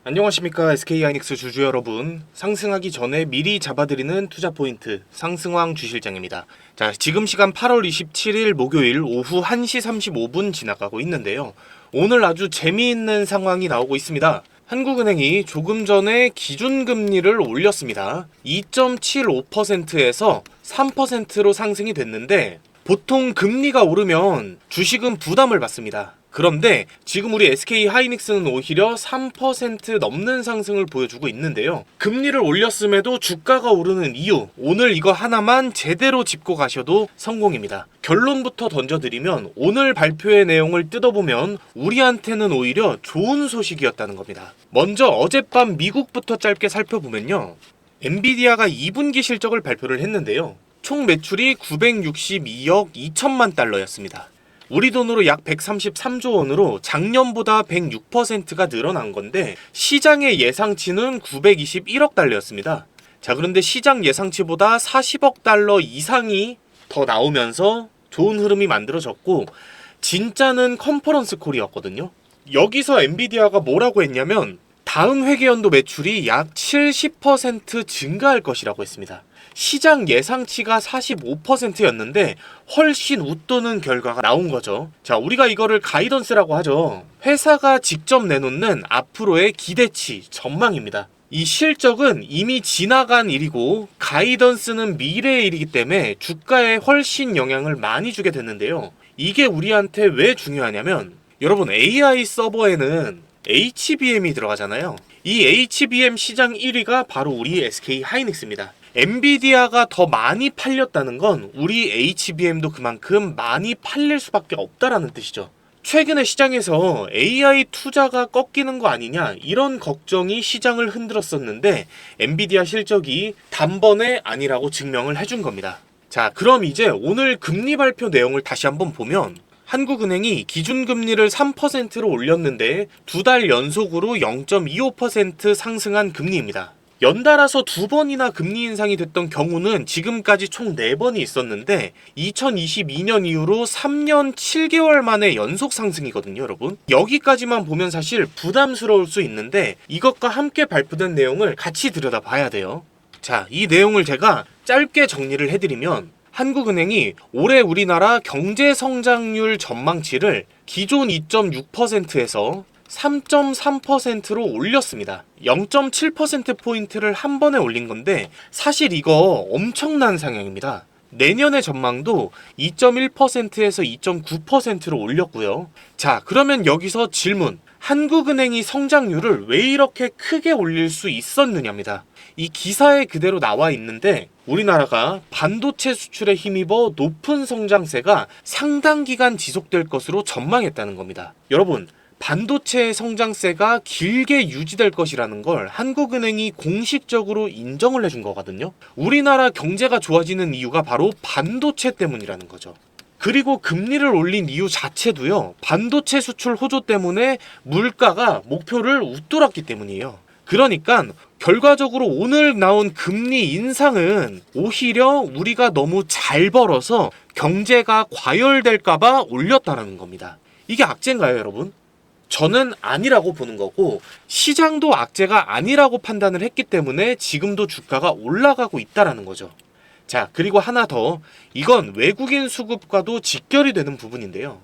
안녕하십니까 SK하이닉스 주주 여러분, 상승하기 전에 미리 잡아드리는 투자포인트 상승왕 주실장입니다. 자, 지금 시간 8월 27일 목요일 오후 1시 35분 지나가고 있는데요. 오늘 아주 재미있는 상황이 나오고 있습니다. 한국은행이 조금 전에 기준금리를 올렸습니다. 2.75%에서 3%로 상승이 됐는데, 보통 금리가 오르면 주식은 부담을 받습니다. 그런데 지금 우리 SK하이닉스는 오히려 3% 넘는 상승을 보여주고 있는데요. 금리를 올렸음에도 주가가 오르는 이유, 오늘 이거 하나만 제대로 짚고 가셔도 성공입니다. 결론부터 던져드리면 오늘 발표의 내용을 뜯어보면 우리한테는 오히려 좋은 소식이었다는 겁니다. 먼저 어젯밤 미국부터 짧게 살펴보면요. 엔비디아가 2분기 실적을 발표를 했는데요. 총 매출이 962억 2천만 달러였습니다. 우리 돈으로 약 133조 원으로 작년보다 106%가 늘어난 건데, 시장의 예상치는 921억 달러였습니다. 자, 그런데 시장 예상치보다 40억 달러 이상이 더 나오면서 좋은 흐름이 만들어졌고, 진짜는 컨퍼런스 콜이었거든요. 여기서 엔비디아가 뭐라고 했냐면 다음 회계연도 매출이 약 70% 증가할 것이라고 했습니다. 시장 예상치가 45%였는데 훨씬 웃도는 결과가 나온 거죠. 자, 우리가 이거를 가이던스라고 하죠. 회사가 직접 내놓는 앞으로의 기대치, 전망입니다. 이 실적은 이미 지나간 일이고 가이던스는 미래의 일이기 때문에 주가에 훨씬 영향을 많이 주게 됐는데요. 이게 우리한테 왜 중요하냐면, 여러분, AI 서버에는 HBM이 들어가잖아요. 이 HBM 시장 1위가 바로 우리 SK하이닉스입니다. 엔비디아가 더 많이 팔렸다는 건 우리 HBM도 그만큼 많이 팔릴 수밖에 없다라는 뜻이죠. 최근에 시장에서 AI 투자가 꺾이는 거 아니냐, 이런 걱정이 시장을 흔들었었는데 엔비디아 실적이 단번에 아니라고 증명을 해준 겁니다. 자, 그럼 이제 오늘 금리 발표 내용을 다시 한번 보면, 한국은행이 기준금리를 3%로 올렸는데 2달 연속으로 0.25% 상승한 금리입니다. 연달아서 2번이나 금리 인상이 됐던 경우는 지금까지 총 4번이 있었는데 2022년 이후로 3년 7개월 만에 연속 상승이거든요, 여러분. 여기까지만 보면 사실 부담스러울 수 있는데 이것과 함께 발표된 내용을 같이 들여다봐야 돼요. 자, 이 내용을 제가 짧게 정리를 해드리면, 한국은행이 올해 우리나라 경제성장률 전망치를 기존 2.6%에서 3.3%로 올렸습니다. 0.7%포인트를 한 번에 올린 건데 사실 이거 엄청난 상향입니다. 내년의 전망도 2.1%에서 2.9%로 올렸고요. 자, 그러면 여기서 질문. 한국은행이 성장률을 왜 이렇게 크게 올릴 수 있었느냐입니다. 이 기사에 그대로 나와 있는데, 우리나라가 반도체 수출에 힘입어 높은 성장세가 상당 기간 지속될 것으로 전망했다는 겁니다. 여러분, 반도체의 성장세가 길게 유지될 것이라는 걸 한국은행이 공식적으로 인정을 해준 거거든요. 우리나라 경제가 좋아지는 이유가 바로 반도체 때문이라는 거죠. 그리고 금리를 올린 이유 자체도요, 반도체 수출 호조 때문에 물가가 목표를 웃돌았기 때문이에요. 그러니까 결과적으로 오늘 나온 금리 인상은 오히려 우리가 너무 잘 벌어서 경제가 과열될까봐 올렸다는 겁니다. 이게 악재인가요, 여러분? 저는 아니라고 보는 거고, 시장도 악재가 아니라고 판단을 했기 때문에 지금도 주가가 올라가고 있다는 거죠. 자, 그리고 하나 더, 이건 외국인 수급과도 직결이 되는 부분인데요.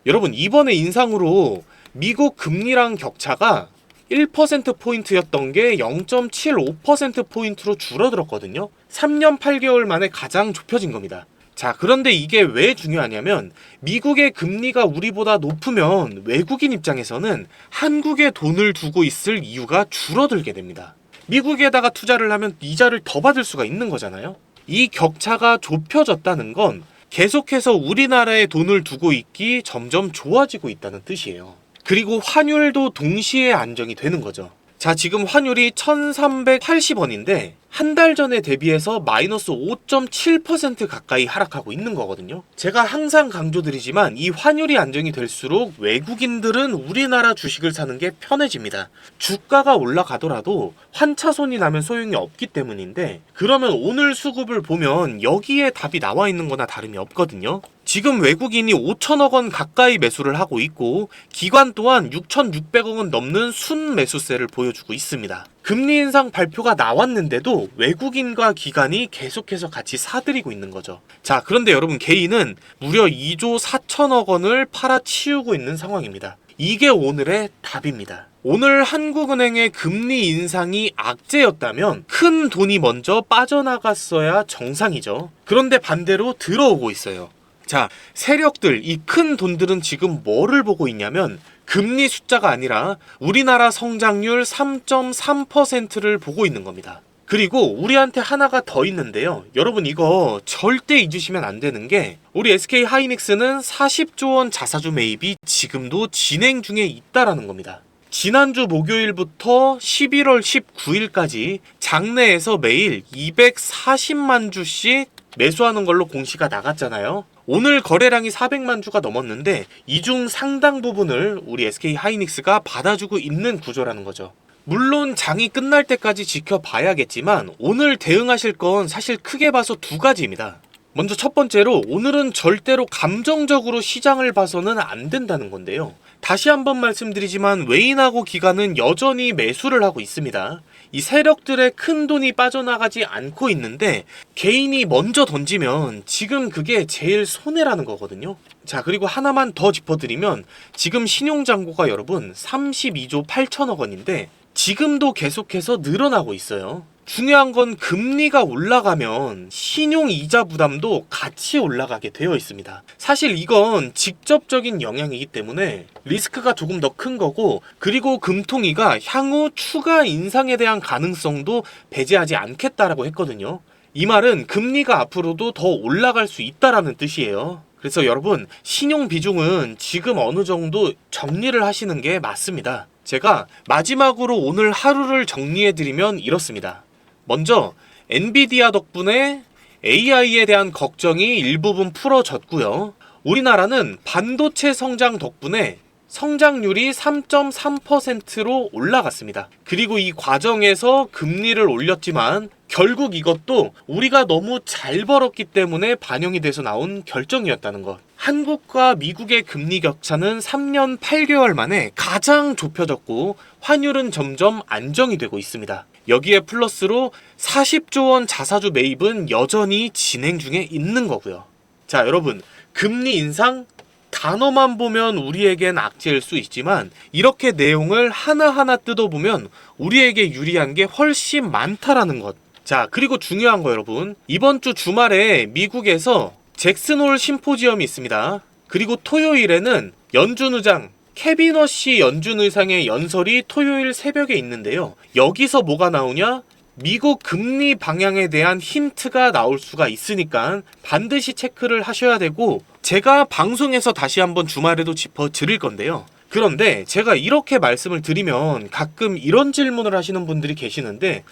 여러분, 이번에 인상으로 미국 금리랑 격차가 1%포인트였던 게 0.75%포인트로 줄어들었거든요. 3년 8개월 만에 가장 좁혀진 겁니다. 자, 그런데 이게 왜 중요하냐면, 미국의 금리가 우리보다 높으면 외국인 입장에서는 한국에 돈을 두고 있을 이유가 줄어들게 됩니다. 미국에다가 투자를 하면 이자를 더 받을 수가 있는 거잖아요. 이 격차가 좁혀졌다는 건 계속해서 우리나라에 돈을 두고 있기 점점 좋아지고 있다는 뜻이에요. 그리고 환율도 동시에 안정이 되는 거죠. 자, 지금 환율이 1380원인데 한 달 전에 대비해서 마이너스 5.7% 가까이 하락하고 있는 거거든요. 제가 항상 강조드리지만 이 환율이 안정이 될수록 외국인들은 우리나라 주식을 사는 게 편해집니다. 주가가 올라가더라도 환차손이 나면 소용이 없기 때문인데, 그러면 오늘 수급을 보면 여기에 답이 나와 있는 거나 다름이 없거든요. 지금 외국인이 5천억 원 가까이 매수를 하고 있고 기관 또한 6,600억 원 넘는 순 매수세를 보여주고 있습니다. 금리 인상 발표가 나왔는데도 외국인과 기관이 계속해서 같이 사들이고 있는 거죠. 자, 그런데 여러분 개인은 무려 2조 4천억 원을 팔아치우고 있는 상황입니다. 이게 오늘의 답입니다. 오늘 한국은행의 금리 인상이 악재였다면 큰 돈이 먼저 빠져나갔어야 정상이죠. 그런데 반대로 들어오고 있어요. 자, 세력들, 이 큰 돈들은 지금 뭐를 보고 있냐면 금리 숫자가 아니라 우리나라 성장률 3.3%를 보고 있는 겁니다. 그리고 우리한테 하나가 더 있는데요. 여러분 이거 절대 잊으시면 안 되는 게 우리 SK 하이닉스는 40조 원 자사주 매입이 지금도 진행 중에 있다라는 겁니다. 지난주 목요일부터 11월 19일까지 장내에서 매일 240만 주씩 매수하는 걸로 공시가 나갔잖아요. 오늘 거래량이 400만 주가 넘었는데 이 중 상당 부분을 우리 SK 하이닉스가 받아주고 있는 구조라는 거죠. 물론 장이 끝날 때까지 지켜봐야겠지만 오늘 대응하실 건 사실 크게 봐서 두 가지입니다. 먼저 첫 번째로 오늘은 절대로 감정적으로 시장을 봐서는 안 된다는 건데요. 다시 한번 말씀드리지만 외인하고 기관은 여전히 매수를 하고 있습니다. 이 세력들의 큰 돈이 빠져나가지 않고 있는데 개인이 먼저 던지면 지금 그게 제일 손해라는 거거든요. 자, 그리고 하나만 더 짚어드리면 지금 신용잔고가 여러분 32조 8천억 원인데 지금도 계속해서 늘어나고 있어요. 중요한 건 금리가 올라가면 신용 이자 부담도 같이 올라가게 되어 있습니다. 사실 이건 직접적인 영향이기 때문에 리스크가 조금 더 큰 거고, 그리고 금통위가 향후 추가 인상에 대한 가능성도 배제하지 않겠다라고 했거든요. 이 말은 금리가 앞으로도 더 올라갈 수 있다라는 뜻이에요. 그래서 여러분 신용 비중은 지금 어느 정도 정리를 하시는 게 맞습니다. 제가 마지막으로 오늘 하루를 정리해드리면 이렇습니다. 먼저 엔비디아 덕분에 AI에 대한 걱정이 일부분 풀어졌고요. 우리나라는 반도체 성장 덕분에 성장률이 3.3%로 올라갔습니다. 그리고 이 과정에서 금리를 올렸지만 결국 이것도 우리가 너무 잘 벌었기 때문에 반영이 돼서 나온 결정이었다는 것. 한국과 미국의 금리 격차는 3년 8개월 만에 가장 좁혀졌고 환율은 점점 안정이 되고 있습니다. 여기에 플러스로 40조 원 자사주 매입은 여전히 진행 중에 있는 거고요. 자, 여러분 금리 인상 단어만 보면 우리에겐 악재일 수 있지만 이렇게 내용을 하나하나 뜯어보면 우리에게 유리한 게 훨씬 많다라는 것. 자, 그리고 중요한 거 여러분, 이번 주 주말에 미국에서 잭슨홀 심포지엄이 있습니다. 그리고 토요일에는 연준 의장 케빈 허시 연준 의상의 연설이 토요일 새벽에 있는데요. 여기서 뭐가 나오냐? 미국 금리 방향에 대한 힌트가 나올 수가 있으니까 반드시 체크를 하셔야 되고, 제가 방송에서 다시 한번 주말에도 짚어 드릴 건데요. 그런데 제가 이렇게 말씀을 드리면 가끔 이런 질문을 하시는 분들이 계시는데,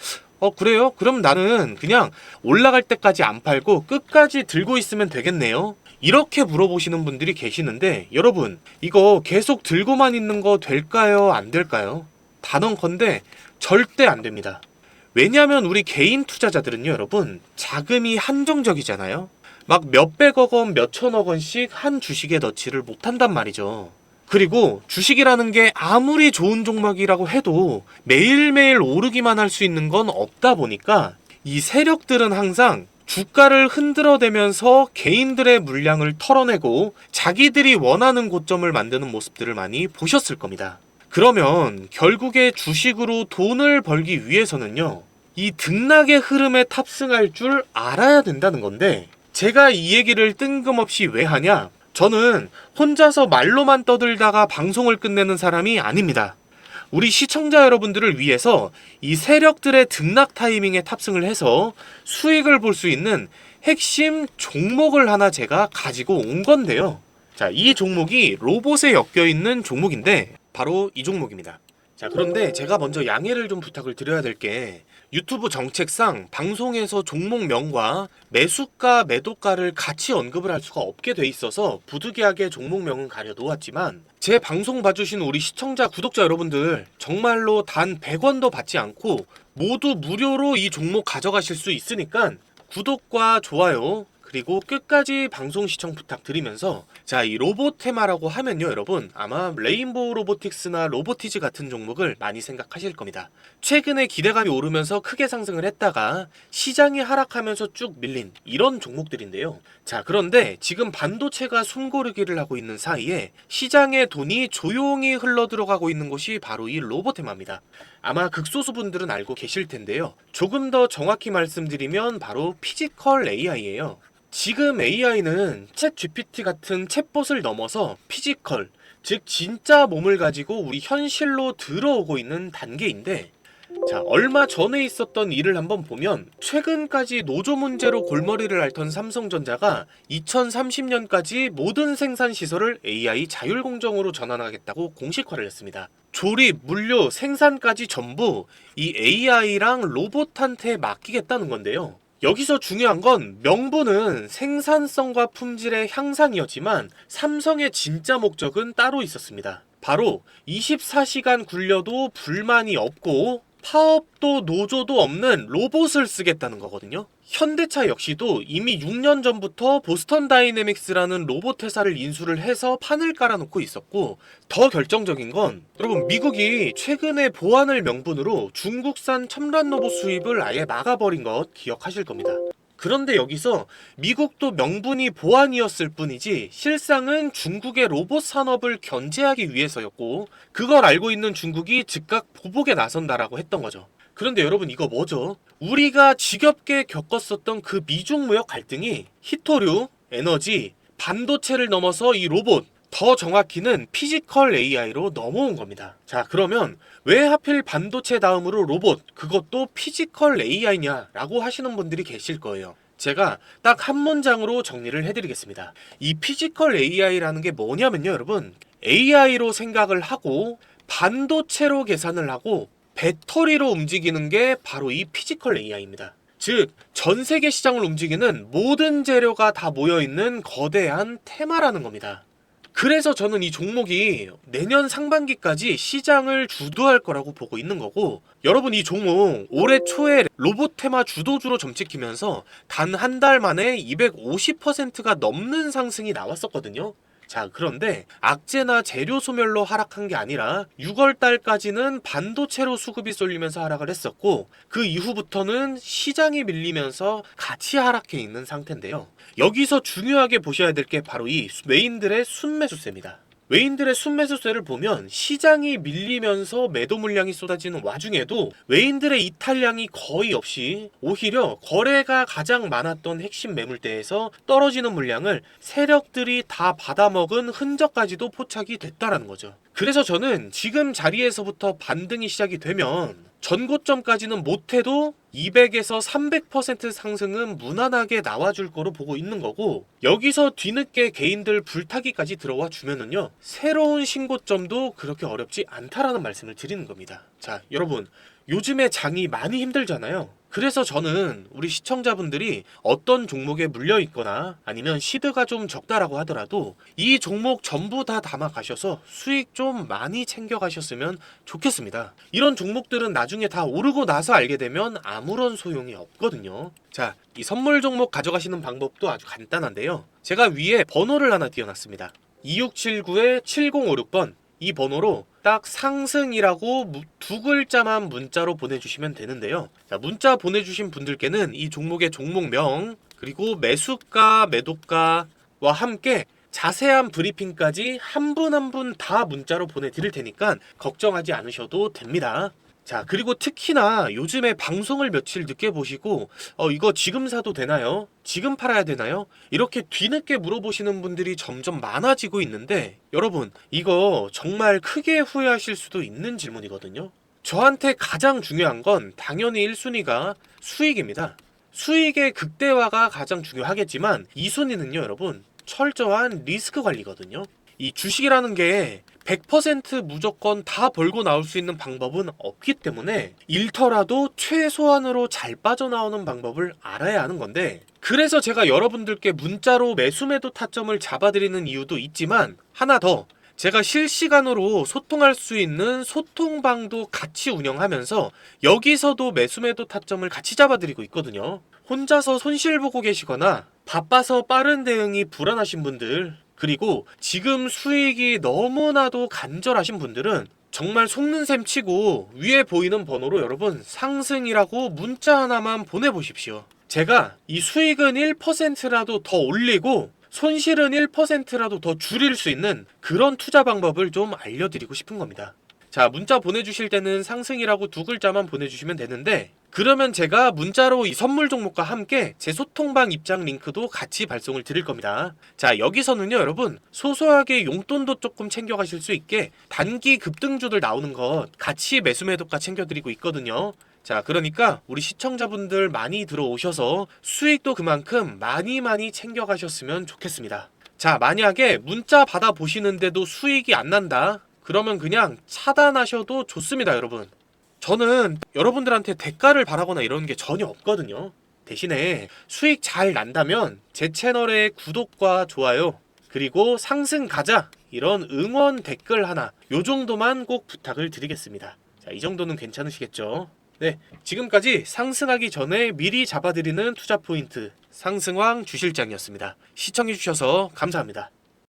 그래요? 그럼 나는 그냥 올라갈 때까지 안 팔고 끝까지 들고 있으면 되겠네요? 이렇게 물어보시는 분들이 계시는데, 여러분 이거 계속 들고만 있는 거 될까요? 안 될까요? 단언컨대 절대 안 됩니다. 왜냐하면 우리 개인 투자자들은요 여러분 자금이 한정적이잖아요. 막 몇백억 원, 몇천억 원씩 한 주식에 넣지를 못한단 말이죠. 그리고 주식이라는 게 아무리 좋은 종목이라고 해도 매일매일 오르기만 할 수 있는 건 없다 보니까 이 세력들은 항상 주가를 흔들어대면서 개인들의 물량을 털어내고 자기들이 원하는 고점을 만드는 모습들을 많이 보셨을 겁니다. 그러면 결국에 주식으로 돈을 벌기 위해서는요 이 등락의 흐름에 탑승할 줄 알아야 된다는 건데, 제가 이 얘기를 뜬금없이 왜 하냐? 저는 혼자서 말로만 떠들다가 방송을 끝내는 사람이 아닙니다. 우리 시청자 여러분들을 위해서 이 세력들의 등락 타이밍에 탑승을 해서 수익을 볼 수 있는 핵심 종목을 하나 제가 가지고 온 건데요. 자, 이 종목이 로봇에 엮여있는 종목인데 바로 이 종목입니다. 자, 그런데 제가 먼저 양해를 좀 부탁을 드려야 될 게, 유튜브 정책상 방송에서 종목명과 매수가, 매도가를 같이 언급을 할 수가 없게 돼 있어서 부득이하게 종목명은 가려놓았지만, 제 방송 봐주신 우리 시청자, 구독자 여러분들 정말로 단 100원도 받지 않고 모두 무료로 이 종목 가져가실 수 있으니까 구독과 좋아요, 그리고 끝까지 방송 시청 부탁드리면서, 자, 이 로봇 테마라고 하면요 여러분, 아마 레인보우 로보틱스나 로보티즈 같은 종목을 많이 생각하실 겁니다. 최근에 기대감이 오르면서 크게 상승을 했다가 시장이 하락하면서 쭉 밀린 이런 종목들인데요. 자, 그런데 지금 반도체가 숨고르기를 하고 있는 사이에 시장에 돈이 조용히 흘러들어가고 있는 곳이 바로 이 로봇 테마입니다. 아마 극소수 분들은 알고 계실 텐데요. 조금 더 정확히 말씀드리면 바로 피지컬 AI예요. 지금 AI는 챗 GPT 같은 챗봇을 넘어서 피지컬, 즉 진짜 몸을 가지고 우리 현실로 들어오고 있는 단계인데, 자, 얼마 전에 있었던 일을 한번 보면 최근까지 노조 문제로 골머리를 앓던 삼성전자가 2030년까지 모든 생산 시설을 AI 자율공정으로 전환하겠다고 공식화를 했습니다. 조립, 물류, 생산까지 전부 이 AI랑 로봇한테 맡기겠다는 건데요. 여기서 중요한 건 명분은 생산성과 품질의 향상이었지만 삼성의 진짜 목적은 따로 있었습니다. 바로 24시간 굴려도 불만이 없고 파업도 노조도 없는 로봇을 쓰겠다는 거거든요. 현대차 역시도 이미 6년 전부터 보스턴 다이내믹스라는 로봇 회사를 인수를 해서 판을 깔아놓고 있었고, 더 결정적인 건 여러분, 미국이 최근에 보안을 명분으로 중국산 첨단 로봇 수입을 아예 막아버린 것 기억하실 겁니다. 그런데 여기서 미국도 명분이 보안이었을 뿐이지 실상은 중국의 로봇 산업을 견제하기 위해서였고, 그걸 알고 있는 중국이 즉각 보복에 나선다라고 했던 거죠. 그런데 여러분, 이거 뭐죠? 우리가 지겹게 겪었었던 그 미중 무역 갈등이 히토류, 에너지, 반도체를 넘어서 이 로봇, 더 정확히는 피지컬 AI로 넘어온 겁니다. 자, 그러면 왜 하필 반도체 다음으로 로봇, 그것도 피지컬 AI냐라고 하시는 분들이 계실 거예요. 제가 딱 한 문장으로 정리를 해드리겠습니다. 이 피지컬 AI라는 게 뭐냐면요 여러분, AI로 생각을 하고 반도체로 계산을 하고 배터리로 움직이는 게 바로 이 피지컬 AI입니다. 즉, 전 세계 시장을 움직이는 모든 재료가 다 모여있는 거대한 테마라는 겁니다. 그래서 저는 이 종목이 내년 상반기까지 시장을 주도할 거라고 보고 있는 거고, 여러분, 이 종목 올해 초에 로봇 테마 주도주로 점찍히면서 단 한 달 만에 250%가 넘는 상승이 나왔었거든요. 자, 그런데 악재나 재료 소멸로 하락한 게 아니라 6월 달까지는 반도체로 수급이 쏠리면서 하락을 했었고, 그 이후부터는 시장이 밀리면서 같이 하락해 있는 상태인데요. 여기서 중요하게 보셔야 될 게 바로 이 외인들의 순매수세입니다. 외인들의 순매수세를 보면 시장이 밀리면서 매도 물량이 쏟아지는 와중에도 외인들의 이탈량이 거의 없이 오히려 거래가 가장 많았던 핵심 매물대에서 떨어지는 물량을 세력들이 다 받아먹은 흔적까지도 포착이 됐다라는 거죠. 그래서 저는 지금 자리에서부터 반등이 시작이 되면 전고점까지는 못해도 200에서 300% 상승은 무난하게 나와줄 거로 보고 있는 거고, 여기서 뒤늦게 개인들 불타기까지 들어와 주면은요 새로운 신고점도 그렇게 어렵지 않다라는 말씀을 드리는 겁니다. 자, 여러분, 요즘에 장이 많이 힘들잖아요. 그래서 저는 우리 시청자분들이 어떤 종목에 물려 있거나 아니면 시드가 좀 적다라고 하더라도 이 종목 전부 다 담아 가셔서 수익 좀 많이 챙겨 가셨으면 좋겠습니다. 이런 종목들은 나중에 다 오르고 나서 알게 되면 아무런 소용이 없거든요. 자, 이 선물 종목 가져가시는 방법도 아주 간단한데요. 제가 위에 번호를 하나 띄워놨습니다. 2679-7056번, 이 번호로 딱 상승이라고 두 글자만 문자로 보내주시면 되는데요. 자, 문자 보내주신 분들께는 이 종목의 종목명 그리고 매수가, 매도가와 함께 자세한 브리핑까지 한 분 한 분 다 문자로 보내드릴 테니까 걱정하지 않으셔도 됩니다. 자, 그리고 특히나 요즘에 방송을 며칠 늦게 보시고 이거 지금 사도 되나요? 지금 팔아야 되나요? 이렇게 뒤늦게 물어보시는 분들이 점점 많아지고 있는데, 여러분, 이거 정말 크게 후회하실 수도 있는 질문이거든요. 저한테 가장 중요한 건 당연히 1순위가 수익입니다. 수익의 극대화가 가장 중요하겠지만 2순위는요 여러분, 철저한 리스크 관리거든요. 이 주식이라는 게 100% 무조건 다 벌고 나올 수 있는 방법은 없기 때문에 잃더라도 최소한으로 잘 빠져나오는 방법을 알아야 하는 건데, 그래서 제가 여러분들께 문자로 매수매도 타점을 잡아드리는 이유도 있지만, 하나 더, 제가 실시간으로 소통할 수 있는 소통방도 같이 운영하면서 여기서도 매수매도 타점을 같이 잡아드리고 있거든요. 혼자서 손실 보고 계시거나 바빠서 빠른 대응이 불안하신 분들, 그리고 지금 수익이 너무나도 간절하신 분들은 정말 속는 셈 치고 위에 보이는 번호로 여러분 상승이라고 문자 하나만 보내보십시오. 제가 이 수익은 1%라도 더 올리고 손실은 1%라도 더 줄일 수 있는 그런 투자 방법을 좀 알려드리고 싶은 겁니다. 자, 문자 보내주실 때는 상승이라고 두 글자만 보내주시면 되는데, 그러면 제가 문자로 이 선물 종목과 함께 제 소통방 입장 링크도 같이 발송을 드릴 겁니다. 자, 여기서는요 여러분 소소하게 용돈도 조금 챙겨가실 수 있게 단기 급등주들 나오는 것 같이 매수 매도가 챙겨드리고 있거든요. 자, 그러니까 우리 시청자분들 많이 들어오셔서 수익도 그만큼 많이 챙겨가셨으면 좋겠습니다. 자, 만약에 문자 받아보시는데도 수익이 안 난다, 그러면 그냥 차단하셔도 좋습니다. 여러분, 저는 여러분들한테 대가를 바라거나 이런 게 전혀 없거든요. 대신에 수익 잘 난다면 제 채널의 구독과 좋아요, 그리고 상승 가자 이런 응원 댓글 하나, 요 정도만 꼭 부탁을 드리겠습니다. 자, 이 정도는 괜찮으시겠죠? 네, 지금까지 상승하기 전에 미리 잡아드리는 투자 포인트 상승왕 주실장이었습니다. 시청해주셔서 감사합니다.